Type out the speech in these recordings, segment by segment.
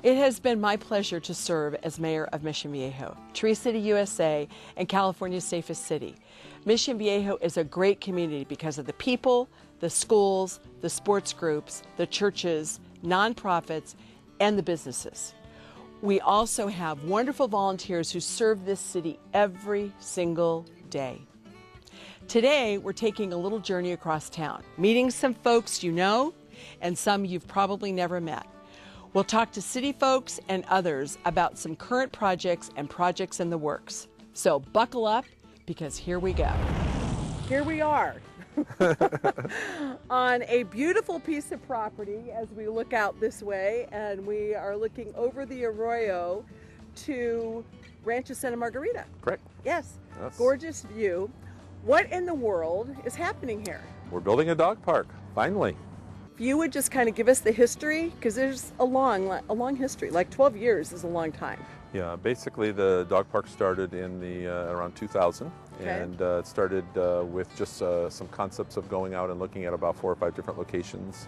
It has been my pleasure to serve as mayor of Mission Viejo, Tree City, USA, and California's safest city. Mission Viejo is a great community because of the people, the schools, the sports groups, the churches, nonprofits, and the businesses. We also have wonderful volunteers who serve this city every single day. Today, we're taking a little journey across town, meeting some folks you know and some you've probably never met. We'll talk to city folks and others about some current projects and projects in the works. So buckle up, because here we go. Here we are on a beautiful piece of property as we look out this way, and we are looking over the arroyo to Rancho Santa Margarita. Correct. Yes. Gorgeous view. What in the world is happening here? We're building a dog park, finally. If you would just kind of give us the history, because there's a long history. Like 12 years is a long time. Yeah, basically the dog park started in the around 2000, okay. And it started with just some concepts of going out and looking at about 4 or 5 different locations.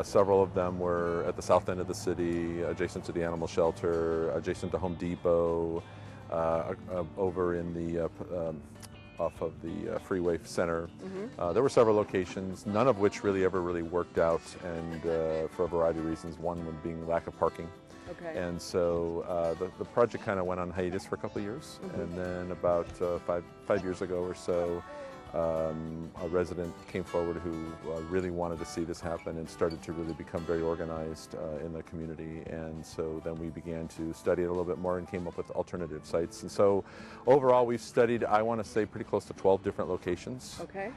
Several of them were at the south end of the city, adjacent to the animal shelter, adjacent to Home Depot, over in the off of the freeway center. Mm-hmm. There were several locations, none of which really ever worked out, and for a variety of reasons, one being lack of parking. Okay. And so the project kind of went on hiatus for a couple of years, mm-hmm. And then about five years ago or so, a resident came forward who really wanted to see this happen and started to really become very organized in the community. And so then we began to study it a little bit more and came up with alternative sites. And so overall we've studied, I want to say, pretty close to 12 different locations. Okay.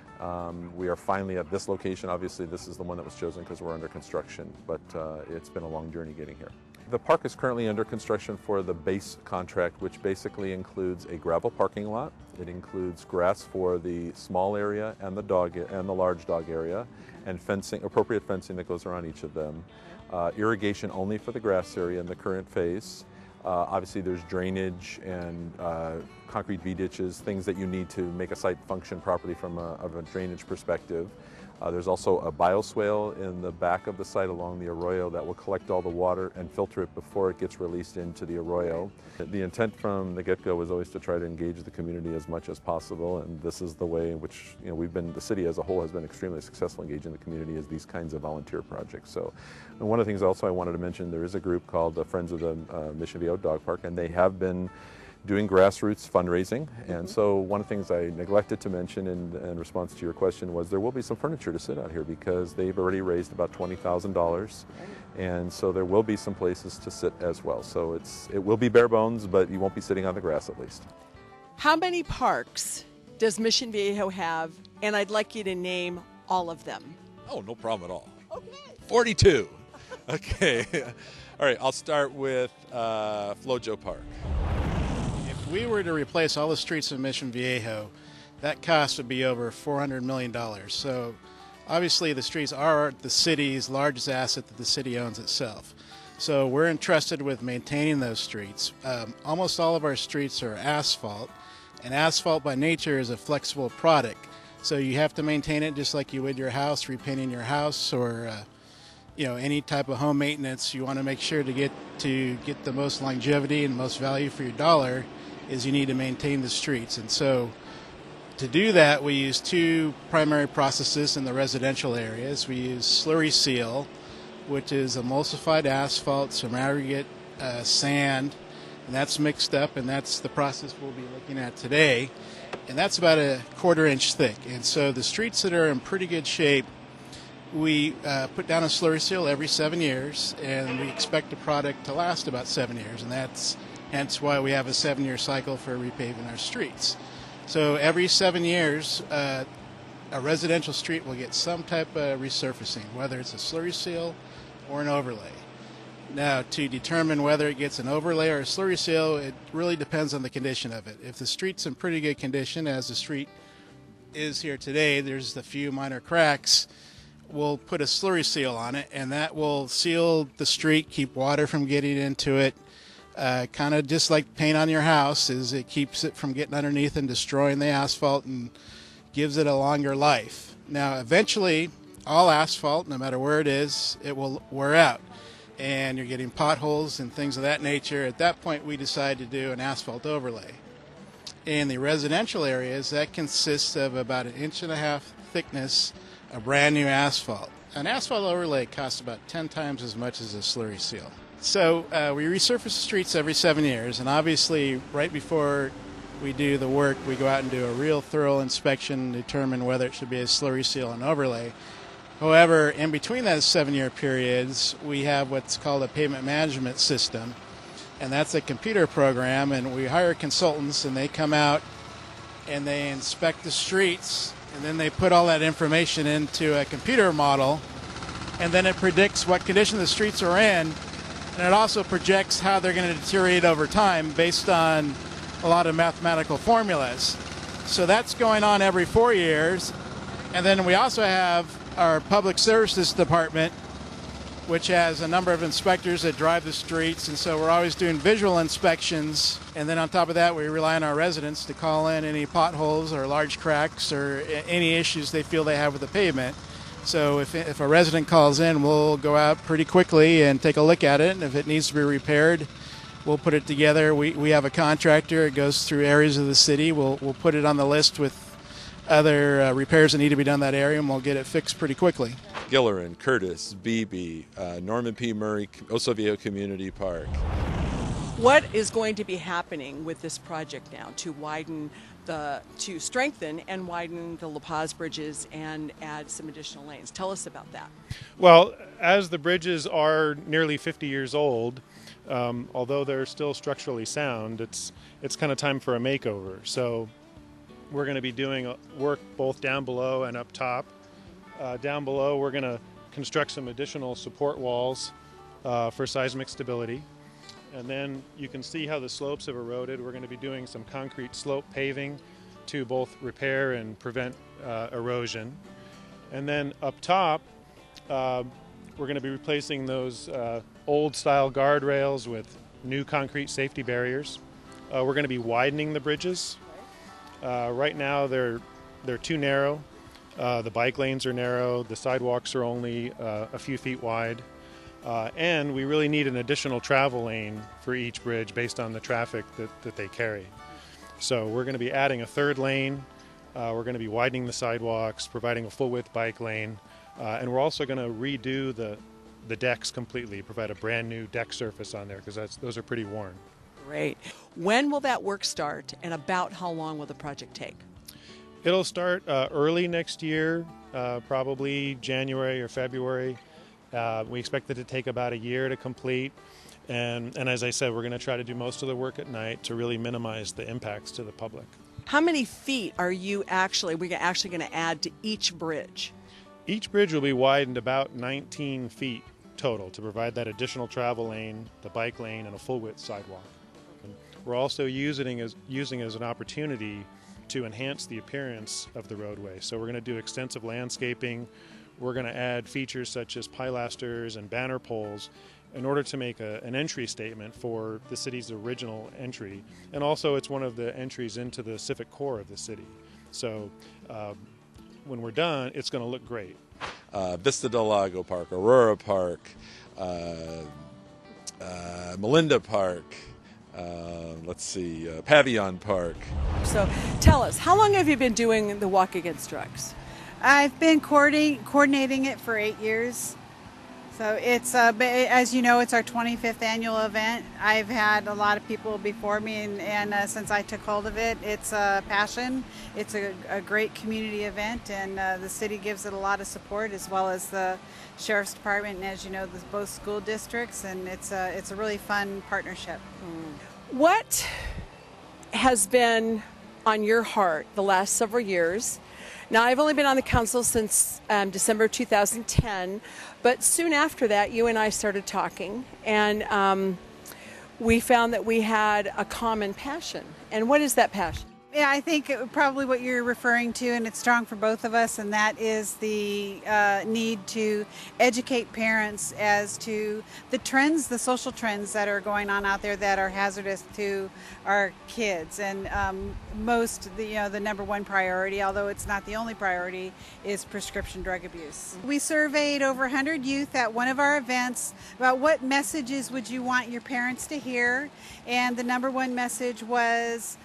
We are finally at this location. Obviously this is the one that was chosen because we're under construction, but it's been a long journey getting here. The park is currently under construction for the base contract, which basically includes a gravel parking lot. It includes grass for the small area and the large dog area, and fencing, appropriate fencing that goes around each of them. Irrigation only for the grass area in the current phase. Obviously there's drainage and concrete V-ditches, things that you need to make a site function properly from a drainage perspective. There's also a bioswale in the back of the site along the arroyo that will collect all the water and filter it before it gets released into the arroyo. The intent from the get-go was always to try to engage the community as much as possible, and this is the way in which the city as a whole has been extremely successful engaging the community, is these kinds of volunteer projects. So, and one of the things also I wanted to mention, there is a group called the Friends of the Mission Viejo Dog Park, and they have been doing grassroots fundraising. And so one of the things I neglected to mention in response to your question was there will be some furniture to sit out here because they've already raised about $20,000. And so there will be some places to sit as well. So it will be bare bones, but you won't be sitting on the grass at least. How many parks does Mission Viejo have? And I'd like you to name all of them. Oh, no problem at all. Okay. 42. Okay. All right, I'll start with Flojo Park. If we were to replace all the streets in Mission Viejo, that cost would be over $400 million. So obviously the streets are the city's largest asset that the city owns itself. So we're entrusted with maintaining those streets. Almost all of our streets are asphalt, and asphalt by nature is a flexible product. So you have to maintain it just like you would your house, repainting your house, or any type of home maintenance. You want to make sure to get the most longevity and most value for your dollar is you need to maintain the streets. And so to do that, we use 2 primary processes in the residential areas. We use slurry seal, which is emulsified asphalt, some aggregate sand, and that's mixed up, and that's the process we'll be looking at today. And that's about a 1/4 inch thick. And so the streets that are in pretty good shape, we put down a slurry seal every 7 years, and we expect the product to last about 7 years, and that's hence why we have a 7-year cycle for repaving our streets. So every 7 years, a residential street will get some type of resurfacing, whether it's a slurry seal or an overlay. Now, to determine whether it gets an overlay or a slurry seal, it really depends on the condition of it. If the street's in pretty good condition, as the street is here today, there's a few minor cracks, we'll put a slurry seal on it, and that will seal the street, keep water from getting into it. Kind of just like paint on your house, is it keeps it from getting underneath and destroying the asphalt and gives it a longer life. Now, eventually, all asphalt, no matter where it is, it will wear out. and you're getting potholes and things of that nature. At that point, we decided to do an asphalt overlay. In the residential areas, that consists of about 1.5 inches thickness of brand new asphalt. An asphalt overlay costs about 10 times as much as a slurry seal. So we resurface the streets every 7 years, and obviously right before we do the work, we go out and do a real thorough inspection, determine whether it should be a slurry seal and overlay. However, in between those 7-year periods, we have what's called a pavement management system, and that's a computer program, and we hire consultants, and they come out and they inspect the streets, and then they put all that information into a computer model, and then it predicts what condition the streets are in, and it also projects how they're going to deteriorate over time based on a lot of mathematical formulas. So that's going on every 4 years. And then we also have our public services department, which has a number of inspectors that drive the streets, and so we're always doing visual inspections. And then on top of that, we rely on our residents to call in any potholes or large cracks or any issues they feel they have with the pavement. So if a resident calls in, we'll go out pretty quickly and take a look at it, and if it needs to be repaired, we'll put it together. We have a contractor. It goes through areas of the city. We'll put it on the list with other repairs that need to be done in that area, and we'll get it fixed pretty quickly. Gillerin, Curtis, Beebe, Norman P. Murray, Oso Viejo Community Park. What is going to be happening with this project now to strengthen and widen the La Paz bridges and add some additional lanes? Tell us about that. Well, as the bridges are nearly 50 years old, although they're still structurally sound, it's kind of time for a makeover. So we're going to be doing work both down below and up top. Down below, we're going to construct some additional support walls for seismic stability. And then you can see how the slopes have eroded. We're going to be doing some concrete slope paving to both repair and prevent erosion. And then up top, we're going to be replacing those old-style guardrails with new concrete safety barriers. We're going to be widening the bridges. Right now, they're too narrow. The bike lanes are narrow. The sidewalks are only a few feet wide. And we really need an additional travel lane for each bridge based on the traffic that they carry. So we're going to be adding a third lane. We're going to be widening the sidewalks, providing a full-width bike lane. And we're also going to redo the decks completely, provide a brand new deck surface on there because those are pretty worn. Great. When will that work start, and about how long will the project take? It'll start early next year, probably January or February. We expect it to take about a year to complete. And as I said, we're going to try to do most of the work at night to really minimize the impacts to the public. How many feet are we're actually going to add to each bridge? Each bridge will be widened about 19 feet total to provide that additional travel lane, the bike lane, and a full-width sidewalk. And we're also using as an opportunity to enhance the appearance of the roadway. So we're going to do extensive landscaping. We're going to add features such as pilasters and banner poles in order to make an entry statement for the city's original entry. And also it's one of the entries into the civic core of the city. So when we're done, it's going to look great. Vista del Lago Park, Aurora Park, Melinda Park, Pavillon Park. So tell us, how long have you been doing the Walk Against Drugs? I've been coordinating it for 8 years. So it's, as you know, it's our 25th annual event. I've had a lot of people before me, and since I took hold of it, it's a passion. It's a great community event, and the city gives it a lot of support, as well as the Sheriff's Department, and as you know, both school districts, and it's a really fun partnership. What has been on your heart the last several years? Now, I've only been on the council since December 2010, but soon after that, you and I started talking, and we found that we had a common passion. And what is that passion? Yeah, I think probably what you're referring to, and it's strong for both of us, and that is the need to educate parents as to the trends, the social trends that are going on out there that are hazardous to our kids. And the number one priority, although it's not the only priority, is prescription drug abuse. We surveyed over 100 youth at one of our events about what messages would you want your parents to hear, and the number one message was,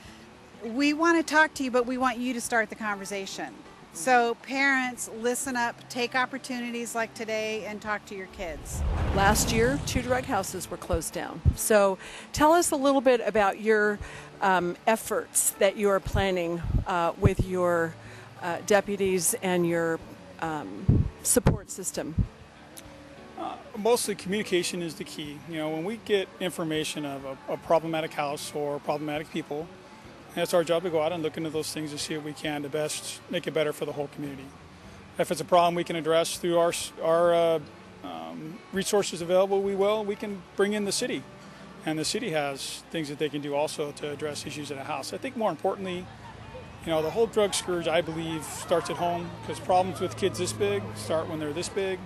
we want to talk to you, but we want you to start the conversation. So parents, listen up, take opportunities like today and talk to your kids. Last year, 2 drug houses were closed down. So tell us a little bit about your efforts that you are planning with your deputies and your support system. Mostly communication is the key. When we get information of a problematic house or problematic people, it's our job to go out and look into those things to see what we can to best make it better for the whole community. If it's a problem we can address through our resources available, we will. We can bring in the city, and the city has things that they can do also to address issues at a house. I think more importantly, the whole drug scourge, I believe, starts at home, because problems with kids this big start when they're this big.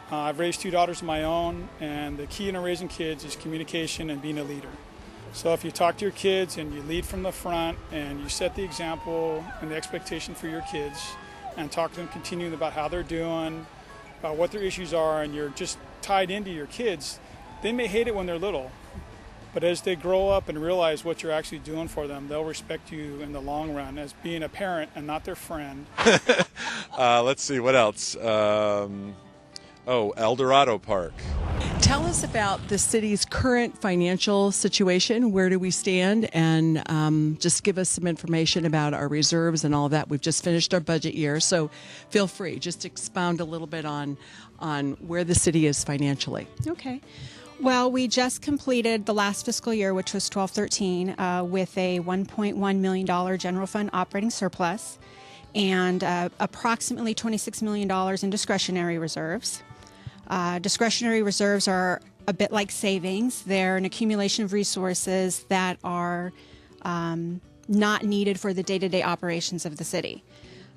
I've raised 2 daughters of my own, and the key in raising kids is communication and being a leader. So if you talk to your kids and you lead from the front and you set the example and the expectation for your kids and talk to them continually about how they're doing, about what their issues are, and you're just tied into your kids, they may hate it when they're little. But as they grow up and realize what you're actually doing for them, they'll respect you in the long run as being a parent and not their friend. Let's see, what else? El Dorado Park. Tell us about the city's current financial situation. Where do we stand? And just give us some information about our reserves and all of that. We've just finished our budget year, so feel free. Just expound a little bit on where the city is financially. Okay. Well, we just completed the last fiscal year, which was 12-13, with a $1.1 million general fund operating surplus and approximately $26 million in discretionary reserves. Discretionary reserves are a bit like savings. They're an accumulation of resources that are not needed for the day-to-day operations of the city.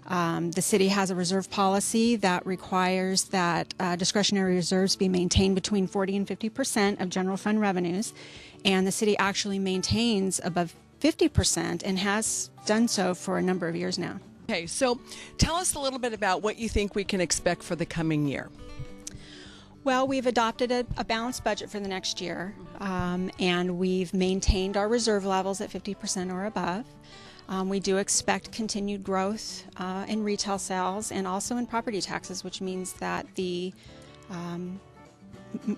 The city has a reserve policy that requires that discretionary reserves be maintained between 40 and 50% of general fund revenues, and the city actually maintains above 50% and has done so for a number of years now. Okay, so tell us a little bit about what you think we can expect for the coming year. Well, we've adopted a balanced budget for the next year, and we've maintained our reserve levels at 50% or above. We do expect continued growth in retail sales and also in property taxes, which means that the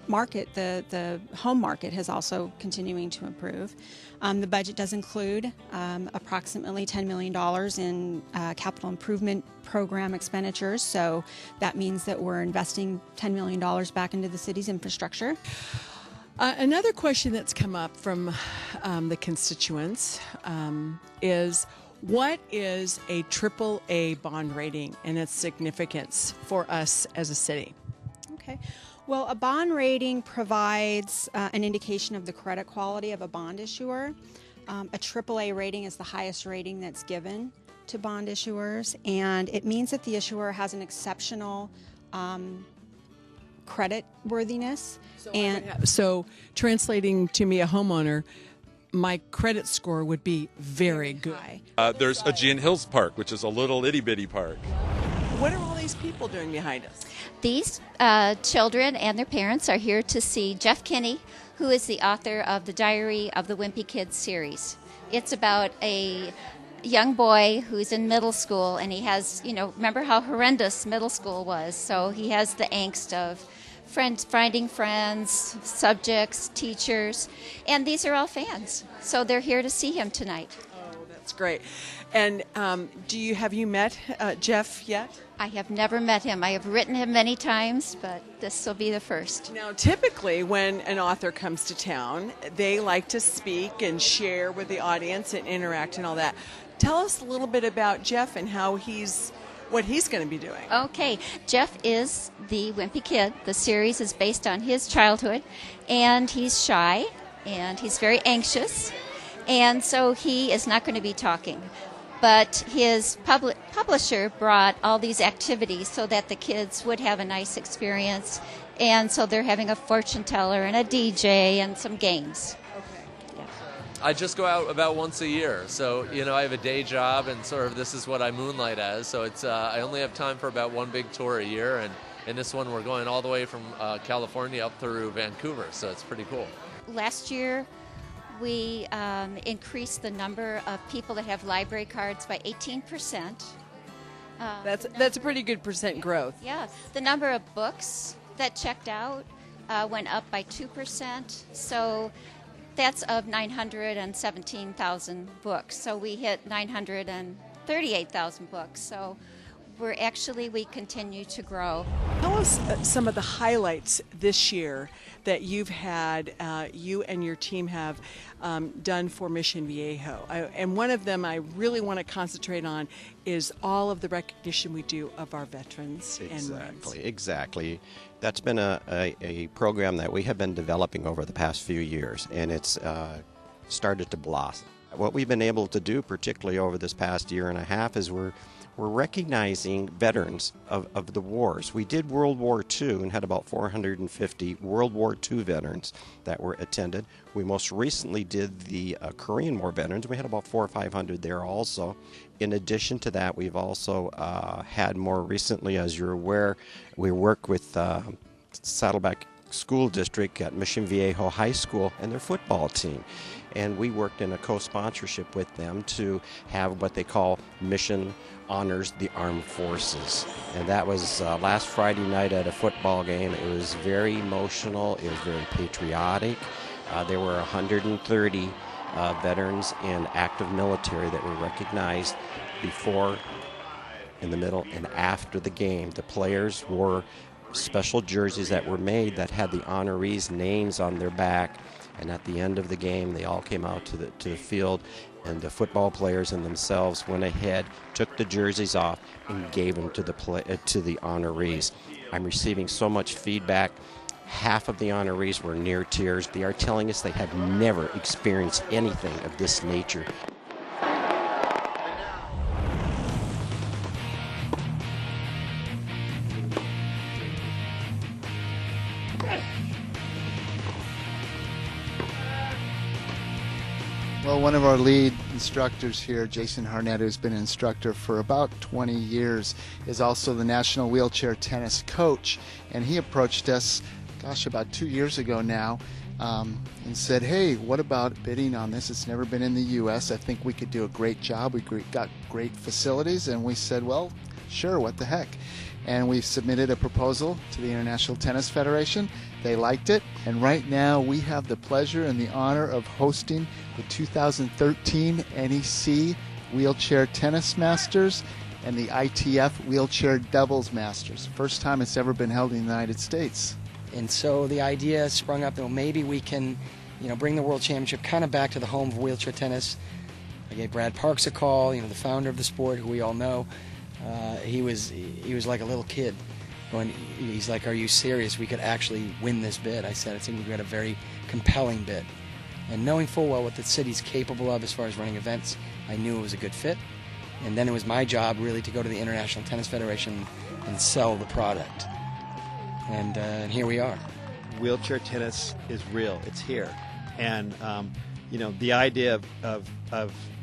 market, the home market, is also continuing to improve. The budget does include approximately $10 million in capital improvement program expenditures, so that means that we're investing $10 million back into the city's infrastructure. Another question that's come up from the constituents is, what is a AAA bond rating and its significance for us as a city? Okay. Well, a bond rating provides an indication of the credit quality of a bond issuer. A AAA rating is the highest rating that's given to bond issuers, and it means that the issuer has an exceptional credit worthiness. So translating to me, a homeowner, my credit score would be very good. There's Aegean Hills Park, which is a little itty-bitty park. What are all these people doing behind us? These children and their parents are here to see Jeff Kinney, who is the author of the Diary of the Wimpy Kids series. It's about a young boy who's in middle school, and he has, remember how horrendous middle school was, so he has the angst of finding friends, subjects, teachers, and these are all fans, so they're here to see him tonight. Oh, that's great. And have you met Jeff yet? I have never met him. I have written him many times, but this will be the first. Now, typically when an author comes to town, they like to speak and share with the audience and interact and all that. Tell us a little bit about Jeff and what he's going to be doing. Okay, Jeff is the Wimpy Kid. The series is based on his childhood, and he's shy, and he's very anxious, and so he is not going to be talking. but his publisher brought all these activities so that the kids would have a nice experience. And so they're having a fortune teller and a DJ and some games. I just go out about once a year, so I have a day job, and sort of this is what I moonlight as. So it's I only have time for about one big tour a year, and in this one we're going all the way from California up through Vancouver, so it's pretty cool. Last year we increased the number of people that have library cards by 18%. That's a pretty good percent growth. Yeah, the number of books that checked out went up by 2%. So that's of 917,000 books. So we hit 938,000 books. So we continue to grow. Tell us some of the highlights this year that you've had, you and your team have done for Mission Viejo. And one of them I really want to concentrate on is all of the recognition we do of our veterans and Marines. Exactly. That's been a program that we have been developing over the past few years, and it's started to blossom. What we've been able to do, particularly over this past year and a half, is we're recognizing veterans of the wars. We did World War II and had about 450 World War II veterans that were attended. We most recently did the Korean War veterans. We had about 400 or 500 there also. In addition to that, we've also had more recently, as you're aware, we work with Saddleback School District at Mission Viejo High School and their football team. And we worked in a co-sponsorship with them to have what they call Mission Honors the Armed Forces. And that was last Friday night at a football game. It was very emotional. It was very patriotic. There were 130 veterans in active military that were recognized before, in the middle, and after the game. The players wore special jerseys that were made that had the honorees' names on their back. And at the end of the game, they all came out to the field, and the football players and themselves went ahead, took the jerseys off, and gave them to the honorees. I'm receiving so much feedback. Half of the honorees were near tears. They are telling us they have never experienced anything of this nature. Well, one of our lead instructors here, Jason Harnett, who's been an instructor for about 20 years, is also the National Wheelchair Tennis coach. And he approached us, about 2 years ago now, and said, hey, what about bidding on this? It's never been in the U.S. I think we could do a great job. We got great facilities. And we said, well, sure, what the heck? And we've submitted a proposal to the International Tennis Federation. They liked it, and right now we have the pleasure and the honor of hosting the 2013 NEC Wheelchair Tennis Masters and the ITF Wheelchair Doubles Masters. First time it's ever been held in the United States. And so the idea sprung up that maybe we can, bring the World Championship kind of back to the home of wheelchair tennis. I gave Brad Parks a call, the founder of the sport, who we all know. He was like a little kid. He's like, are you serious? We could actually win this bid. I said, I think we've got a very compelling bid. And knowing full well what the city's capable of as far as running events, I knew it was a good fit. And then it was my job really to go to the International Tennis Federation and sell the product. And here we are. Wheelchair tennis is real. It's here. And, the idea of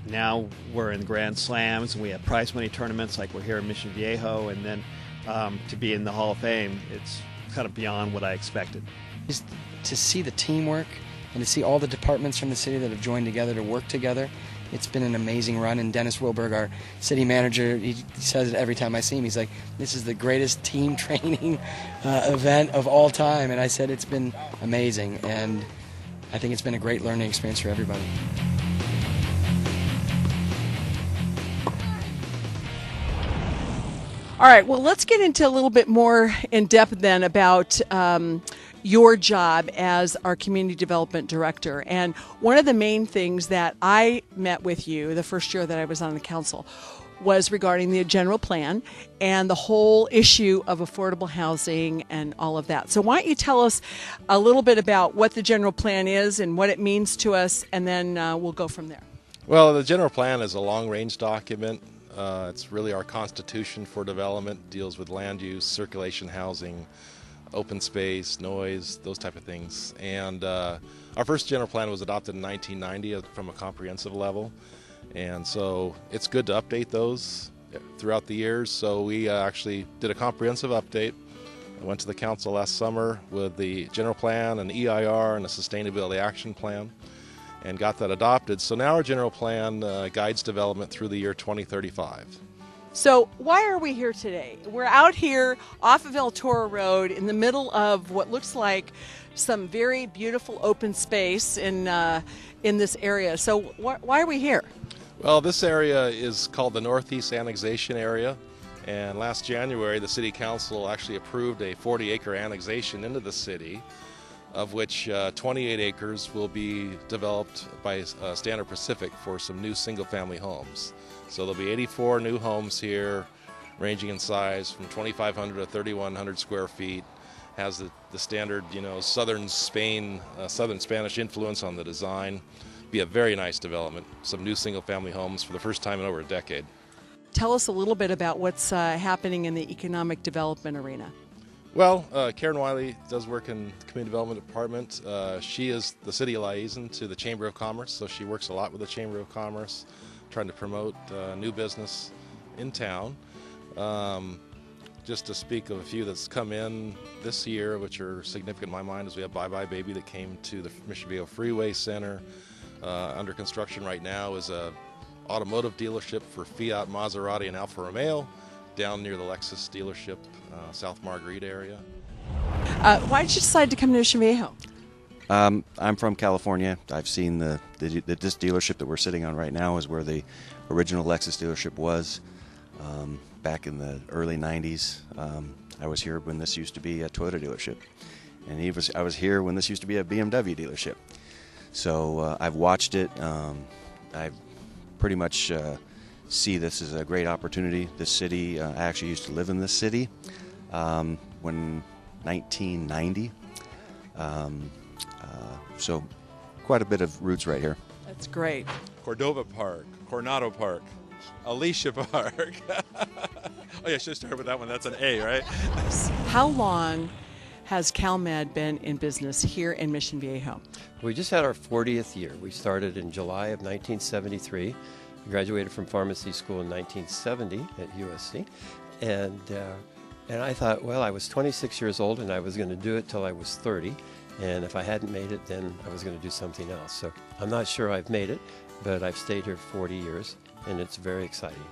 now we're in Grand Slams and we have prize money tournaments like we're here in Mission Viejo, and then to be in the Hall of Fame, it's kind of beyond what I expected. Just to see the teamwork and to see all the departments from the city that have joined together to work together, it's been an amazing run. And Dennis Wilberg, our city manager, he says it every time I see him. He's like, this is the greatest team training event of all time. And I said, it's been amazing. And I think it's been a great learning experience for everybody. All right, well, let's get into a little bit more in depth then about your job as our community development director. And one of the main things that I met with you the first year that I was on the council was regarding the general plan and the whole issue of affordable housing and all of that. So why don't you tell us a little bit about what the general plan is and what it means to us, and then we'll go from there. Well, the general plan is a long-range document. It's really our constitution for development, deals with land use, circulation, housing, open space, noise, those type of things. And our first general plan was adopted in 1990 from a comprehensive level. And so it's good to update those throughout the years. So we actually did a comprehensive update. I went to the council last summer with the general plan, an EIR, and a sustainability action plan, and got that adopted. So now our general plan guides development through the year 2035. So why are we here today? We're out here off of El Toro Road in the middle of what looks like some very beautiful open space in this area. So why are we here? Well, this area is called the Northeast Annexation area. And last January, the City Council actually approved a 40-acre annexation into the city, of which 28 acres will be developed by Standard Pacific for some new single-family homes. So there'll be 84 new homes here, ranging in size from 2,500 to 3,100 square feet. Has the standard, southern Spanish influence on the design. Be a very nice development. Some new single-family homes for the first time in over a decade. Tell us a little bit about what's happening in the economic development arena. Well, Karen Wiley does work in the Community Development Department. She is the city liaison to the Chamber of Commerce, so she works a lot with the Chamber of Commerce, trying to promote new business in town. Just to speak of a few that's come in this year, which are significant in my mind, is we have Bye Bye Baby that came to the Mission Viejo Freeway Center. Under construction right now is a automotive dealership for Fiat, Maserati, and Alfa Romeo down near the Lexus dealership, South Margarita area. Why did you decide to come to Mission Viejo? I'm from California. I've seen this dealership that we're sitting on right now is where the original Lexus dealership was back in the early 90s. I was here when this used to be a Toyota dealership, and I was here when this used to be a BMW dealership. So I've watched it. I pretty much see this as a great opportunity. This city, I actually used to live in this city when 1990. So quite a bit of roots right here. That's great. Cordova Park, Coronado Park, Alicia Park. Oh yeah, I should start with that one. That's an A, right? How long has CalMed been in business here in Mission Viejo? We just had our 40th year. We started in July of 1973. We graduated from pharmacy school in 1970 at USC. And I thought, well, I was 26 years old and I was going to do it till I was 30. And if I hadn't made it, then I was going to do something else. So I'm not sure I've made it, but I've stayed here 40 years and it's very exciting.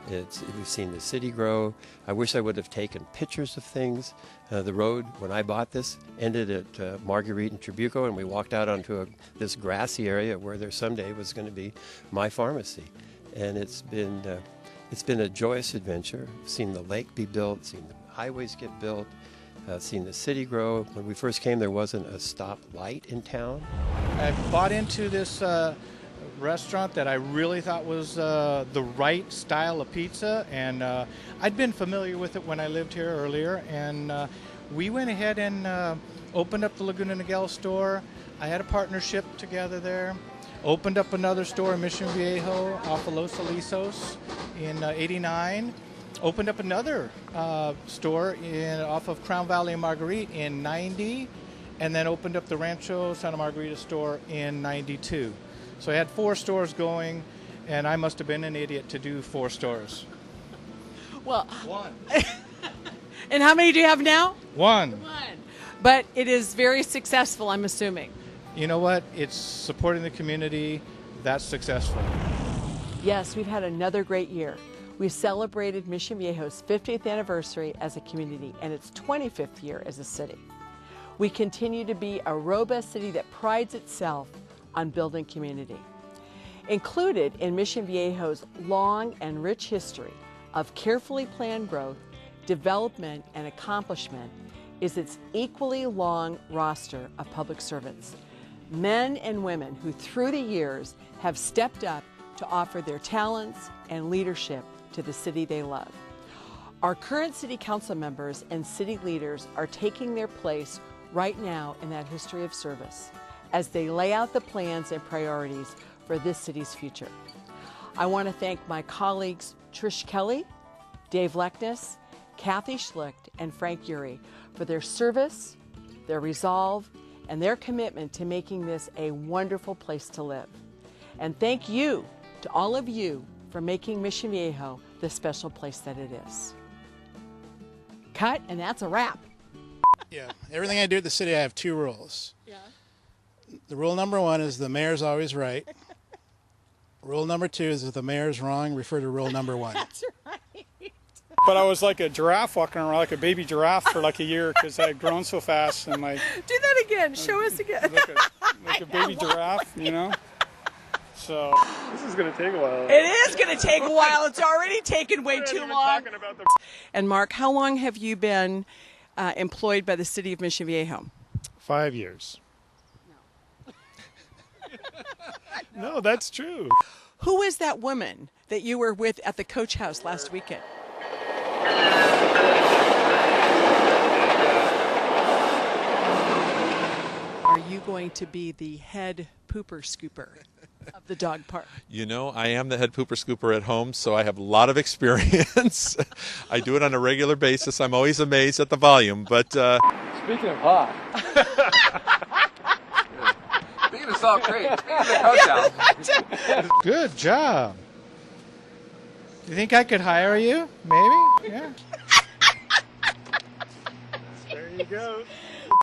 We've seen the city grow. I wish I would have taken pictures of things. The road, when I bought this, ended at Marguerite and Trabuco, and we walked out onto this grassy area where there someday was going to be my pharmacy. And it's been a joyous adventure. Seen the lake be built, seen the highways get built, seen the city grow. When we first came, there wasn't a stop light in town. I bought into this restaurant that I really thought was the right style of pizza, and I'd been familiar with it when I lived here earlier, and we went ahead and opened up the Laguna Niguel store. I had a partnership together there, opened up another store in Mission Viejo off of Los Alisos in '89, opened up another store off of Crown Valley and Marguerite in '90, and then opened up the Rancho Santa Margarita store in '92. So I had 4 stores going, and I must have been an idiot to do 4 stores. Well, 1. And how many do you have now? 1. But it is very successful, I'm assuming. You know what? It's supporting the community. That's successful. Yes, we've had another great year. We celebrated Mission Viejo's 50th anniversary as a community and its 25th year as a city. We continue to be a robust city that prides itself on building community. Included in Mission Viejo's long and rich history of carefully planned growth, development, and accomplishment is its equally long roster of public servants, men and women who through the years have stepped up to offer their talents and leadership to the city they love. Our current city council members and city leaders are taking their place right now in that history of service as they lay out the plans and priorities for this city's future. I want to thank my colleagues Trish Kelly, Dave Leckness, Kathy Schlicht, and Frank Urey for their service, their resolve, and their commitment to making this a wonderful place to live. And thank you to all of you for making Mission Viejo the special place that it is. Cut, and that's a wrap. Yeah, everything I do at the city, I have 2 rules. Yeah. The rule number 1 is the mayor's always right. Rule number 2 is if the mayor's wrong, refer to rule number 1. That's right. But I was like a giraffe walking around, like a baby giraffe for like a year because I had grown so fast and like. Do that again. Show us again. Like a baby giraffe, you know. So this is going to take a while. It is going to take a while. It's already taken way too long. And Mark, how long have you been employed by the City of Mission Viejo? 5 years. No, that's true. Who is that woman that you were with at the Coach House last weekend? Are you going to be the head pooper scooper of the dog park? You know, I am the head pooper scooper at home, so I have a lot of experience. I do it on a regular basis. I'm always amazed at the volume, but... Speaking of hot. Speaking of Salt Creek. Speaking of the Coach House. Good job. You think I could hire you? Maybe? Yeah. There you go.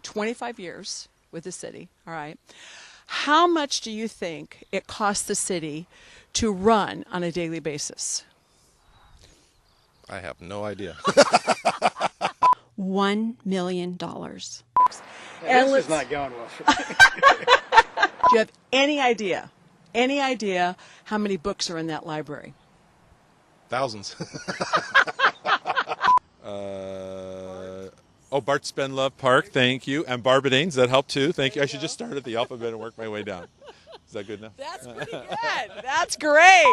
25 years with the city, all right. How much do you think it costs the city to run on a daily basis? I have no idea. $1 million. This is not going well for me. Do you have any idea how many books are in that library? Thousands. Bart Spenlove Park, thank you. And Barbadanes, that helped too. Thank you. I should just start at the alphabet and work my way down. Is that good enough? That's pretty good. That's great.